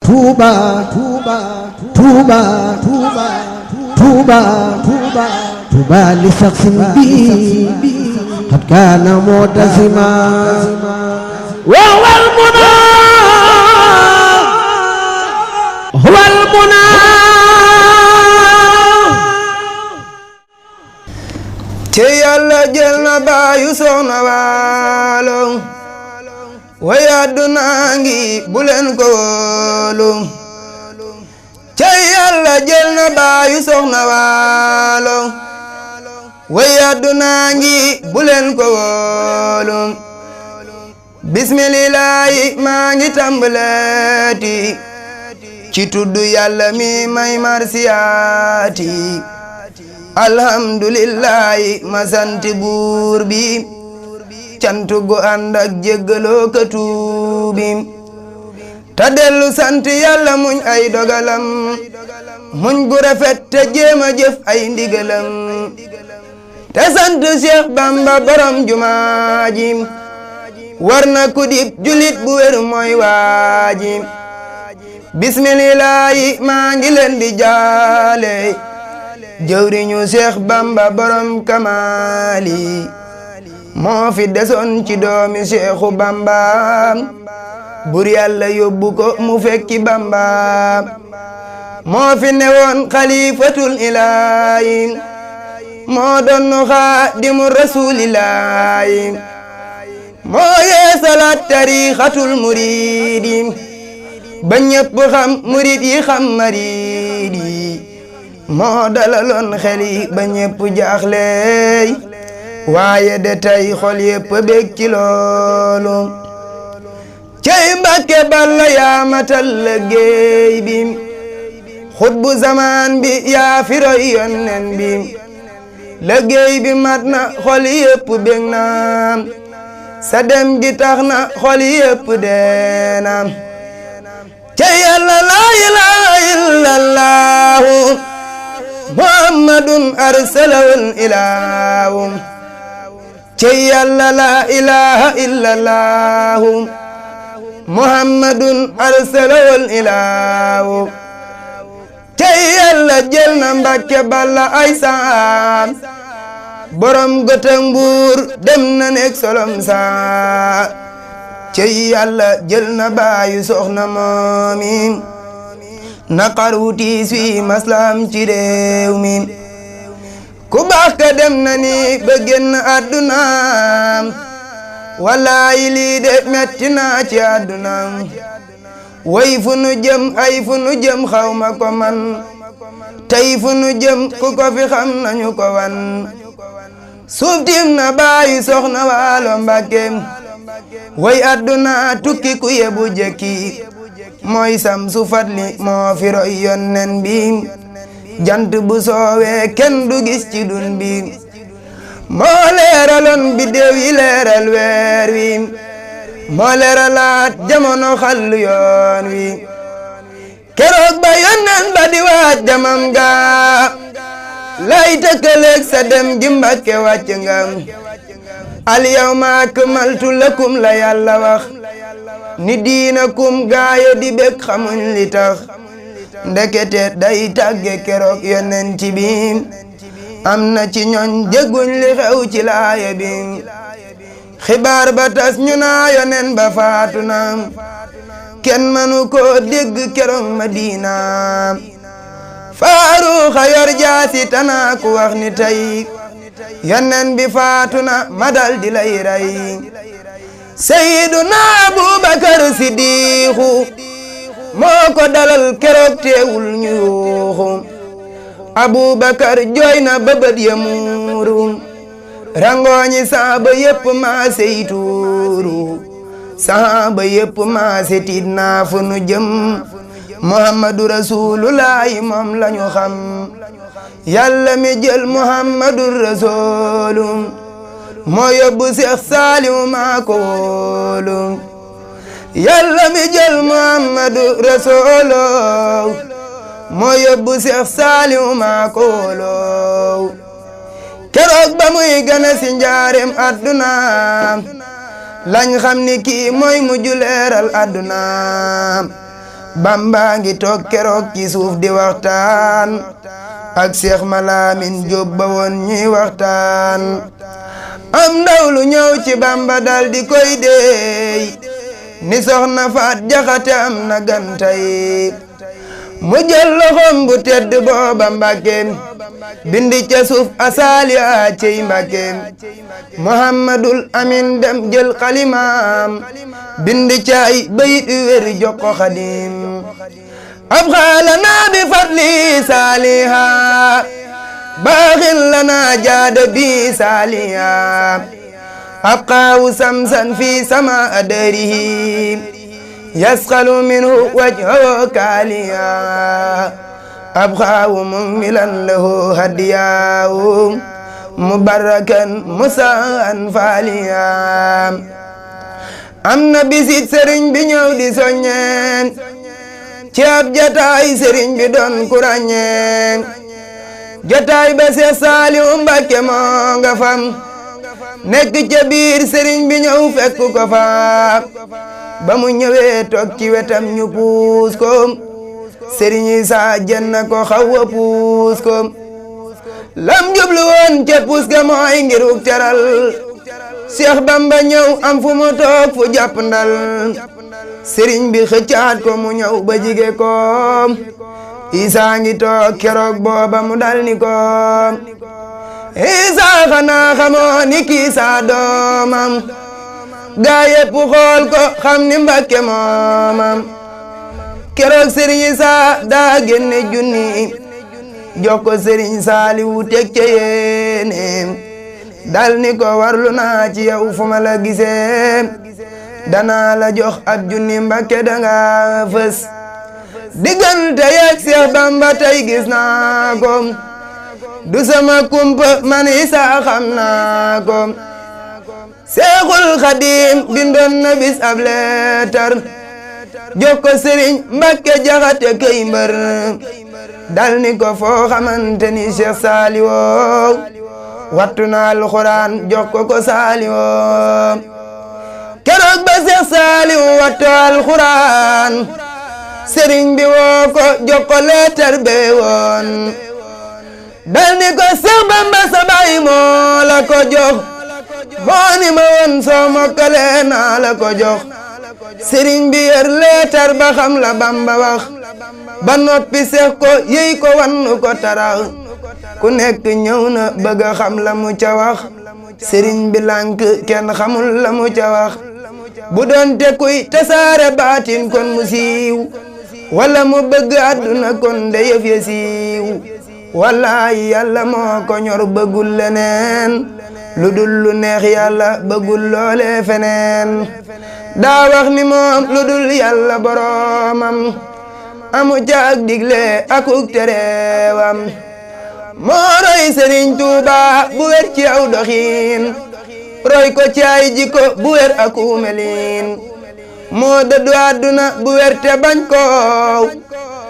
Touba Touba Touba Touba Touba Touba Touba li shakhsin bi qad kana mu'tazima wa wal muna wal muna te Yàlla jël na baayu Soxna Waalo way àdduna ngi bu leen ko wóolu cey Yàlla jël na baayu Soxna Waalo way àdduna ngi bu leen ko wóolu bismillaahi maa ngi tàmbaleeti ci tuddu Yàlla mi may marsiyaati alhamdulillahi ma sant buur bi cantu gu ànd ak jéggaloo ka tuubi ta dellu sant Yàlla muñ ay dogalam muñ gu rafet te jéema jëf ay ndigalam te sant Cheikh Bamba borom jumaaji war na ku dib julit bu wér mooy waaji bismillahi maa ngi leen di jaale jëwriñu Cheikh Bamba borom kamaali moo fi desoon ci doomi Cheikhu Bamba bur Yàlla yóbbu ko mu fekki Bamba moo fi newoon xalifatul ilaahi moo doonu xaadimu rasuulillaahi moo yeesalaat tariixatul muriidi ba ñépp xam murid yi xam mariid yi moo dalaloon xel yi ba ñépp jaaxleey waaye de tey xol yépp bég ci loolu cey Mbàkke Balla yaa matal liggéey bi xutbu zamaan bi yaa fi roy yonnen bi liggéey bi mat na xol yépp bég na sa dem gi tax na xol yépp deena cey Yàlla laa ilaaha illallahu muhammadun arsalahul ilaahu cey Yàlla laa ilaaha illallahu muhammadun arsalahul ilaahu cey Yàlla jël na Mbàkke Balla ay saam borom Gëtëg Mbuur dem na nekk solom saa cey Yàlla jël na baayu Soxna moomi naqar wu tiis wi maslaam ci réew mi ku baax ka dem na ni ba génn àdduna wallaahi lii de metti naa ci àdduna way fu nu jëm ay fu nu jëm xawma ko man tey fu nu jëm ku ko fi xam nañu ko wan suuf tiim na baayu Soxna Waalo Mbàkke way àdduna tukki ku yebu jekki mooy Samsu Fadli moo fi roy yonnen bi jant bu soowee kenn du gis ci dun bi moo leeraloon biddew yi leeral weer wi moo leeralaat jamono xallu yoon wi keroog ba yonnen ba di waaj jamam ga lay tëkkaleeg sa dem gi Mbàkke wàcc nga al yawma akmaltu lakum la Yàlla wax ni diinakum gaaye di bég xamuñ li tax ndekete day tàgge keroog yonent bi am na ci ñoñ dégguñ li xew ci laaya bi xibaar ba tas ñu naa yonen ba faatu na kenn mënu ko dégg keroog Madina Faaruxa yor jaasi tanaa ku wax ni tey yonen bi faatu na ma dal di lay rey Seyduna Abubakar Siddiixu moo ko dalal keroog teewul ñu yuuxu Abubakar jooy na ba bët ya muuru rangooñi saaba yépp maase yi tuuru saaba yépp maase tiit naa fu nu jëm Muhammadu Rasulullaahi moom lañu xam Yàlla mi jël Muhammadu Rasuulu moo yóbbu Seex Saaliw maa ko wóolu Yàlla mi jël Muhammadu Rasuulu moo yóbbu Seex Saaliw maa ko wóolu keroog ba muy gane si njaareem àdduna lañ xam ni kii mooy mujj leeral àdduna Bamba ngi toog keroog ci suuf di waxtaan ak Seex Malaamin Jóob ba woon ñuy waxtaan am ndaw lu ñëw ci Bamba dal di koy deey ni soxna Faat Jaxate am na gantay mu jël loxom bu tedd booba Mbàkke bindi ca suuf asaali a cey Mbàkke Muhammadul Amin dem jël xalimaam bindi ca ay bayit wér jox ko Xaadim ab xaalana bi fadli saaliha baaxin lana jaada bi saaliha ab qaawu samsan fi sama adarihi yasqalu minhu wajhu kaaliya ab qaawu mummilan lahu hadiyahu mubarakan musaan faaliya am na bisit sëriñ bi ñëw di soññeen ci ab jataay sëriñ bi doon ku ràññeen jataay ba Seex Saaliw Mbàkke moo nga fam nekk ca biir sëriñ bi ñëw fekk ko fa ba mu ñëwee toog ci wetam ñu puus ko sëriñ Isaa jenn ko xaw a puus ko lam jublu woon ca puus ga mooy ngiruk teral Seex Bamba ñëw am fu mu toog fu jàpp ndal sëriñ bi xëccaat ko mu ñëw ba jige ko Isaa ngi toog keroog booba mu dal ni ko Isaa xanaa xamoo ni kii saa doomam gaa yépp xool ko xam ni Mbàkke moomam keroog sëriñ Isaa daa génne junni jox ko sëriñ Saaliwu teg ca yéene dal ni ko warlu naa ci yow fu ma la gisee danaa la jox ab junni Mbàkke danga fës diggante yeeg Seex Bamba tey gis naa ko du sama kumpa man Isaa xam naa ko Seexul Xaadim bindoon na bis ab leetar jox ko sëriñ Mbàkke Jaxate kay mbër dal ni ko foo xamante ni Seex Saaliwoo wattu na alxuraan jox ko Saaliwoo keroog ba Seex Saaliw wattu alxuraan sëriñ bi woo ko jox ko leetar bee woon dal ni ko Seex Bamba sa baay moo la ko jox moo ni ma woon soo mokkale naa la ko jox sëriñ bi yer leetar ba xam la Bamba wax ba noppi seex ko yey ko wan ko tarax ku nekk ñëw na bëgg a xam la mu ca wax sëriñ bi lànk kenn xamul la mu ca wax bu doon te kuy tasaare baatin kon mu siiw wala mu bëgg àdduna kon de yëf ya siiw wallaay yàlla moo ko ñor bëggul leneen lu dul lu neex yàlla bëggul loole feneen daa wax ni moom lu dul yàlla boroomam amu caag digle akuk tereewam moo roy Sëriñ Tuuba bu wér ci aw doxiin roy ko ci ay jikko bu wér aku melin moo dëddu àdduna bu wér te bañ koow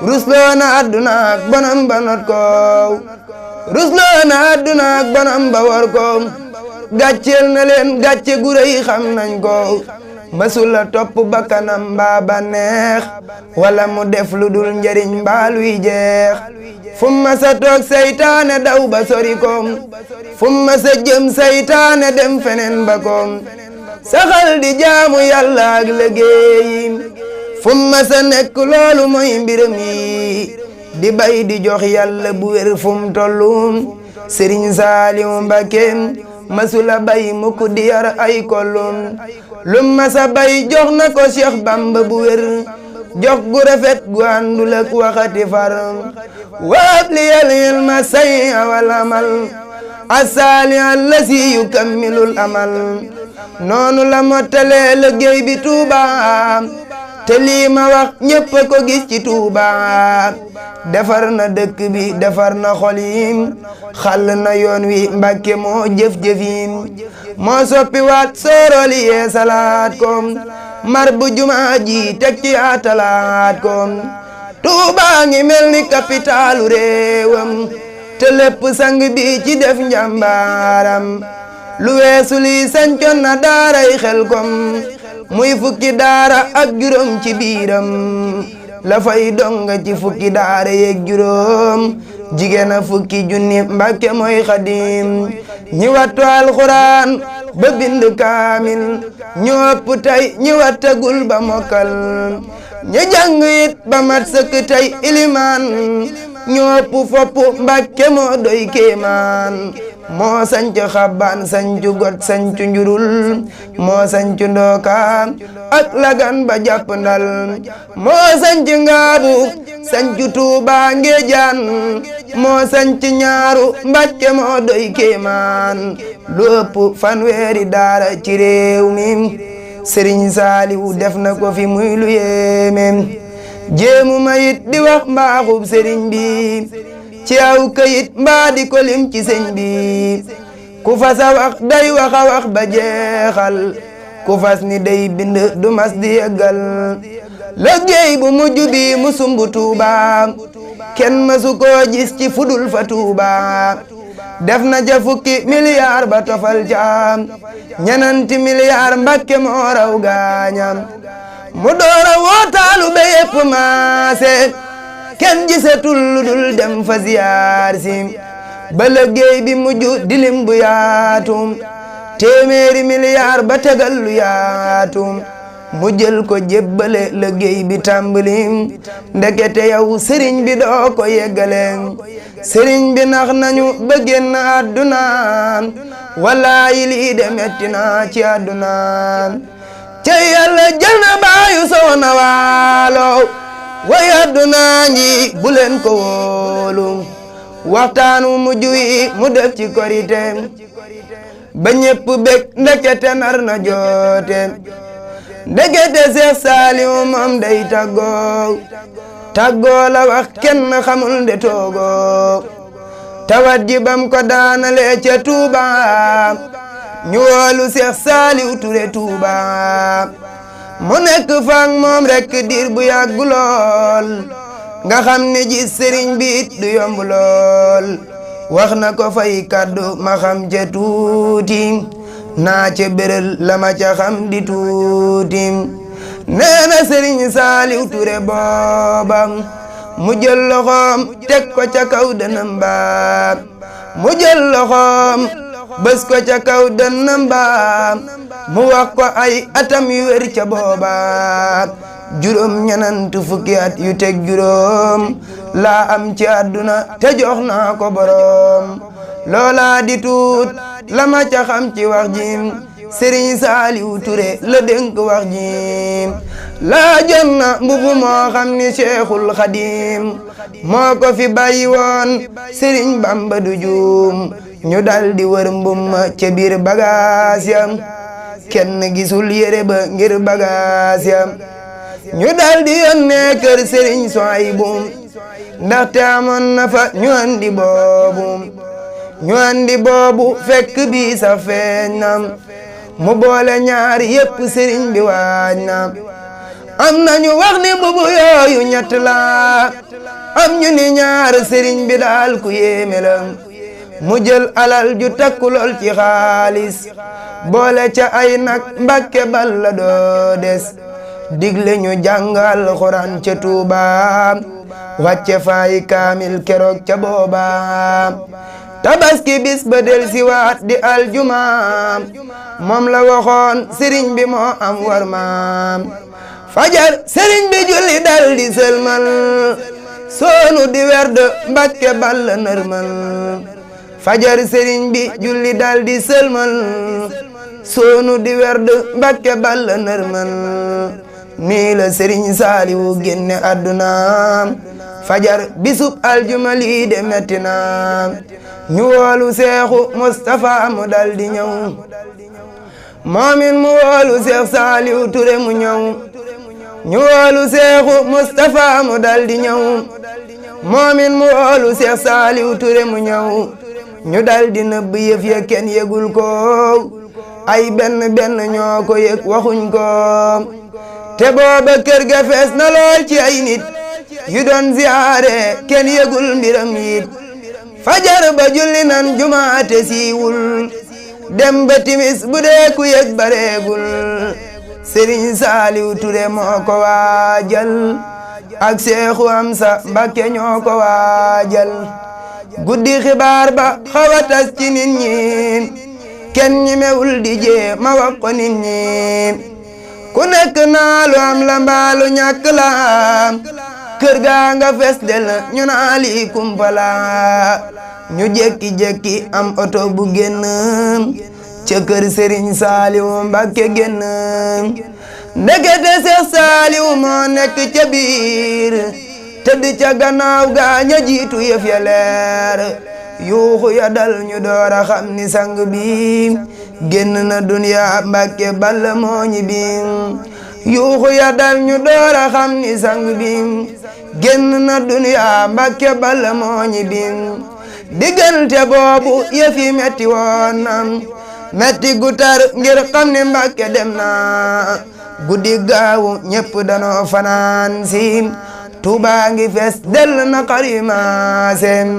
rusloo na àdduna ak bonam ba not koow rusloo na àdduna ak bonam ba war koow gàcceel na leen gàcce gu rëy xam nañ ko masula topp bakkanam mbaa ba neex wala mu def lu dul njariñ mbaa luy jeex fu ma sa toog saytaane daw ba sori koom fu ma sa jëm saytaane dem feneen ba koom saxal di jaamu yàlla ak liggéeyim fu ma sa nekk loolu mooy mbiram yi di bay di jox yàlla bu wér fu mu tollum Sëriñ Saaliw Mbàkke masula bay mukk di yar ay kollum lu ma sa bay jox na ko Cheikh Bamba bu wér jox gu rafet gu àndul ak waxati far waab li yal ilma say awal amal asaali allasi yukammilul amal noonu la mottalee liggéey bi Tuuba te lii ma wax ñépp ko gis ci Tuuba defar na dëkk bi defar na xol yi xàll na yoon wi Mbàkke moo jëf-jëfin moo soppi waat sooroli yee salaat ko mar bu jumaa ji teg ci atalaat ko Tuuba ngi mel ni kapitaalu réewam te lépp sang bi ci def njàmbaaram lu weesu li sancoon na daaray Xelkom muy fukki daara ak juróom ci biiram la fay donga ci fukki daara yeeg juróom jigéen a fukki junni Mbàkke mooy xadim ñi wattu alxuraan ba bind kaamil ñu ëpp tey ñi wattagul ba mokkal ñi jàng it ba mat sëkk tey ilimaan ñu ëpp fopp Mbàkke moo doy kéemaan moo sanc xabbaan sancu got sancu njurul moo sancu ndooka ak lagan ba jàpp ndal moo sanc ngaabu sancu tuuba ngeejaan moo sanc ñaaru Mbàkke moo doy kéemaan lu ëpp fanweeri daara ci réew mi Sëriñ Saaliwu def na ko fi muy lu yéeme jéemu mayit di wax mbaaxub sëriñ bi ci aw kayit mbaa di ko lim ci sëñ bi ku fas a wax day wax a wax ba jeexal ku fas ni day bind du mas di yeggal liggéey bu mujj bi mu sumbu Tuuba kenn masu koo gis ci fudul fa Tuuba def na ja fukki milliard ba tofal ca ñenanti milliard Mbàkke moo raw gaañam mu doora wootaalu be yépp maase kenn gisatul lu dul dem fa ziyaar si ba liggéey bi mujj dilim bu yaatu téeméeri milliard ba tegal lu yaatu mu jël ko jébbale liggéey bi tàmbali ndekete yow sëriñ bi doo ko yeggale sëriñ bi nax nañu ba génn àdduna wallaayi lii de metti na ci àdduna ca yàlla jël na baayu Soxna Waalo way àdduna ngi bu leen ko wóolu waxtaanu mujj wi mu def ci korite ba ñépp bég ndekete nar na joote ndekete Seex Saaliw moom day tàggoo la wax kenn xamul nde toogoo tawat ji bam ko daanale ca Tuuba ñu woolu Seex Saaliw Ture Tuuba mu nekk faak moom rekk diir bu yàgg lool nga xam ne ji sëriñ bi it du yomb lool wax na ko fay kàddu ma xam ca tuuti naa ca béral la ma ca xam di tuuti nee na sëriñ Saaliw Ture booba mu jël loxoom teg ko ca kaw dënam ba mu jël loxoom bës ko ca kaw dënam ba mu wax ko ay atam yu wér ca booba juróom ñenant fukki at yu teg juróom laa am ci àdduna te jox naa ko boroom loola di tuut la ma ca xam ci wax ji Sëriñ Saaliw Ture la dénk wax ji laa jon na mbubu moo xam ni Seexul Xadim moo ko fi bàyyi woon Sëriñ Bamba du juum ñu dal di wër mbumma ca biir bagaas ya kenn gisul yére ba ngir bagaas ya ñu dal di yónnee kër Sëriñ Suwaybu ndaxte amoon na fa ñu andi boobu fekk bi sax feeñ na mu boole ñaari yépp sëriñ bi waaj na am nañu wax ni mbubu yooyu ñett la am ñu ni ñaar sëriñ bi daal ku yéeme la mu jël alal ju takku lool ci xaalis boole ca ay nag Mbàkke balla doo des digle ñu jàngal Alxuraan ca Tuuba wàcce fay kaamil keroog ca booba tabaski bis ba del si waat di aljuma moom la waxoon sëriñ bi moo am war maam fajar sëriñ bi julli dal di sëlmal soonu di werd Mbàkke balla nërmal fajar sëriñ bi julli dal di sëlmal soonu di werd Mbàkke balla nërmal nii la sëriñ Saaliwu génne àdduna fajar bisub aljuma lii de metti na ñu woolu Seexu Mustafa mu dal di ñëw moomin mu woolu Seex Saaliw Ture mu ñëw ñu woolu Seexu Mustafa mu dal di ñëw moomin mu woolu Seex Saaliw Ture mu ñëw ñu dal di nëbb yëf ya kenn yëgul ko ay benn benn ñoo ko yëg waxuñ ko te booba kër ga fees na lool ci ay nit yu doon ziyaare kenn yëgul mbiram yit fajar ba julli nan jumaate siiwul dem ba timis bu dee ku yëg bareegul Sëriñ Saaliw Ture moo ko waajal ak Seexu Amsa Mbakke ñoo ko waajal guddi xibaar ba xaw a tas ci nit ñi kenn ñi mewul di jee ma wax ko nit ñi ku nekk naa lu am la mbaalu ñàkk la kër gaa nga fes del ñu naa lii kumpala ñu jekki-jekki am oto bu génn ca kër Serigne Saliou Mbacké génn ndekete Seex Saliou moo nekk ca biir tëdd ca gannaaw gaa ña jiitu yëf ya leer yuuxu ya dal ñu door a xam ni sang bi génn na duniya Mbacké Balla moo ñibbi yuuxu ya dal ñu door a xam ni sang bi génn na duniya Mbacké Balla moo ñibbi diggante boobu yëf yi metti woon na metti gu tar ngir xam ni Mbacké dem na guddi gaawu ñépp danoo fanaan si Tuubaa ngi fees del na xarimaasem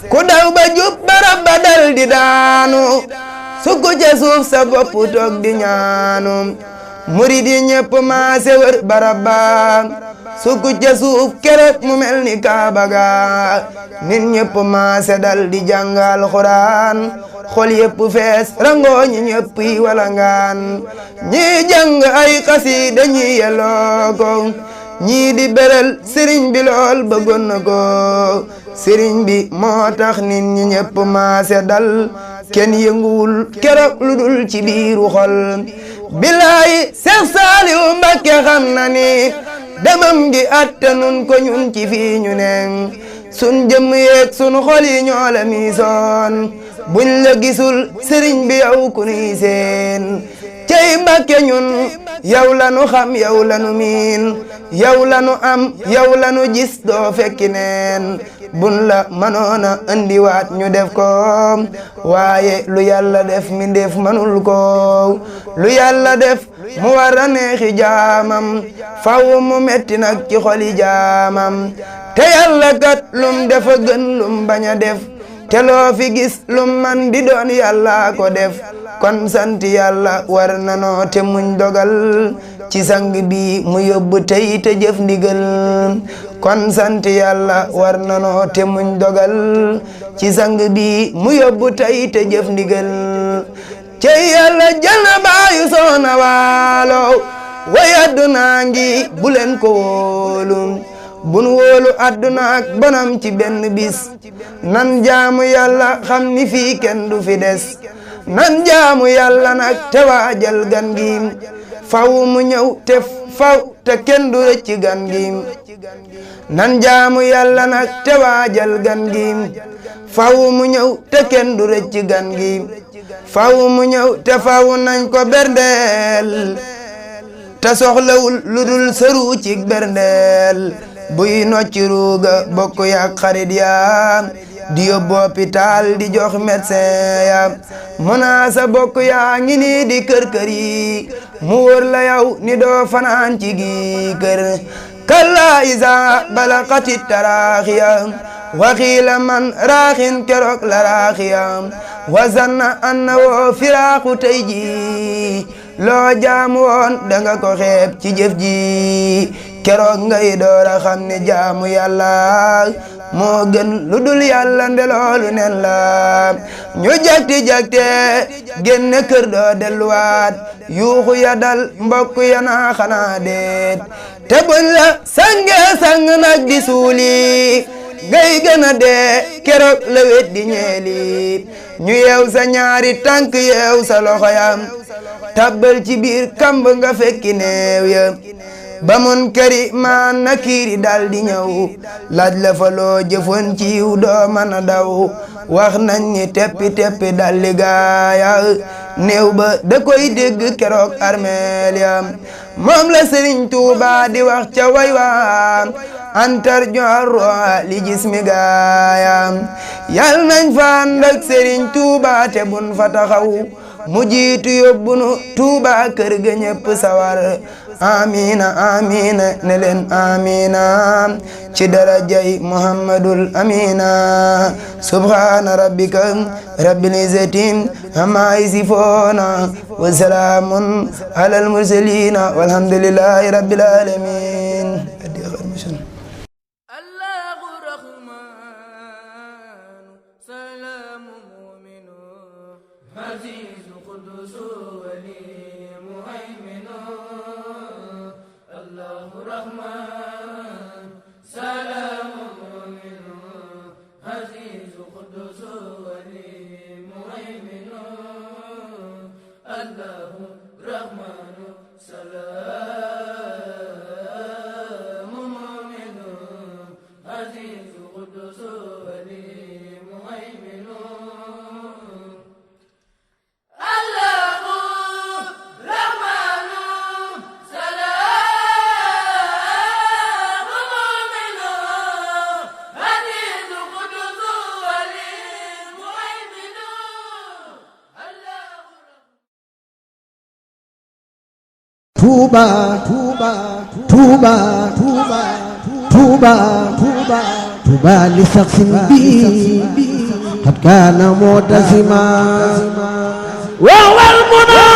ku daw ba jub barab ba dal di daanu sukku ca suuf sa bopp toog di ñaanu murid yi ñépp maase wër barab ba sukku ca suuf keroog mu mel ni Kaaba ga nit ñépp maase dal di jàngal Alxuraan xol yépp fees rangoo ñi ñépp yi walangaan ñii jàng ay xasiida ñi yelloo ko ñii di beral sëriñ bi lool bëggoon na ko sëriñ bi moo tax nit ñi ñépp maase dal kenn yënguwul keroog lu dul ci biiru xol bilaayi Seex Saaliwu Mbacké xam na ni demam gi attanun ko ñun ci fii ñu ne sun jëmm yeeg sun xol yi ñoo la miisoon buñ la gisul sëriñ bi yow ku nuy seen cey Mbacké ñun yow la nu xam yow la nu miin yow la nu am yow la nu gis doo fekki neen bun la mënoona andiwaat ñu def ko waaye lu yàlla def mi def manul ko lu yàlla def mu war a neexi jaamam faw mu metti nag ci xoli jaamam te yàlla kat lum defa gën lum bañ a def te loo fi gis lum man di doon yàlla ko def kon sant yàlla war nanoo te muñ dogal ci sang bi mu yóbbu tey te jëf ndigal kon sant yàlla war nanoo te muñ dogal ci sang bi mu yóbbu tey te jëf ndigal cey yàlla jël na baayu soona waalo way adduna ngi bu leen ko wóolu bun wóolu adduna ak bonam ci benn bis nan jaamu yàlla xam ni fii kenn du fi des nan jaamu yàlla nag te waajal gan gi faw mu ñëw te faw te kenn du rëcc gan gi nan jaamu yàlla nag te waajal gan gi faw mu ñëw te kenn du rëcc gan gi faw mu ñëw te faw nañ ko berndeel te soxlawul lu dul sëru ci berndeel buy nocci ruuga bokk yak xarit ya di yóbbu hôpital di jox médecin ya munaasa bokk yaa ngi nii di kër kër yi mu wóor la yow ni doo fanaan ci gi kër kalla isa balaqati taraaxiya waxiila man raaxin keroog la raaxiya wazanna anna woo firaaxu tey ji loo jaamu woon danga ko xeeb ci jëf ji keroog ngay doora xam ne jaamu yàlla moo gën lu dul yàlla ndeloolu nen la ñu jakti-jakte génne kër doo delluwaat yuuxu ya dal mbokk ya naa xanaa deet te buñ la sange sang nag di suuli ngay gën a dee keroog la wet di ñeeli ñu yeew sa ñaari tànk yeew sa loxo yam tabbal ci biir kamb nga fekki neew ya ba mun këri maan na kiiri dal di ñëw laaj la fa loo jëfoon ci yiw doo mën a daw wax nañ ni teppi teppi dal di gaaya néew ba da koy dégg keroog armeel ya moom la Sëriñ Tuuba di wax ca way waa antar joxarro li jismi gaaya yal nañ fa ànd ak Sëriñ Tuuba te bun fa taxaw mu jiitu yóbbunu Tuuba kër ga ñépp sawar amina amina ne leen amina ci darajay Muhammadul amina subhana rabbika rabbil izzati amma yasifuna wa salamun alal mursalina walhamdulillahi rabbil alamin عزيز قدوس ولي مهيمن الله رحمن سلام مؤمن عزيز قدوس ولي مهيمن الله رحمن سلام مؤمن عزيز قدوس ولي مهيمن Touba Touba Touba Touba Touba Touba Touba li shakhsin bi qad kana mu'tazima wa wal muna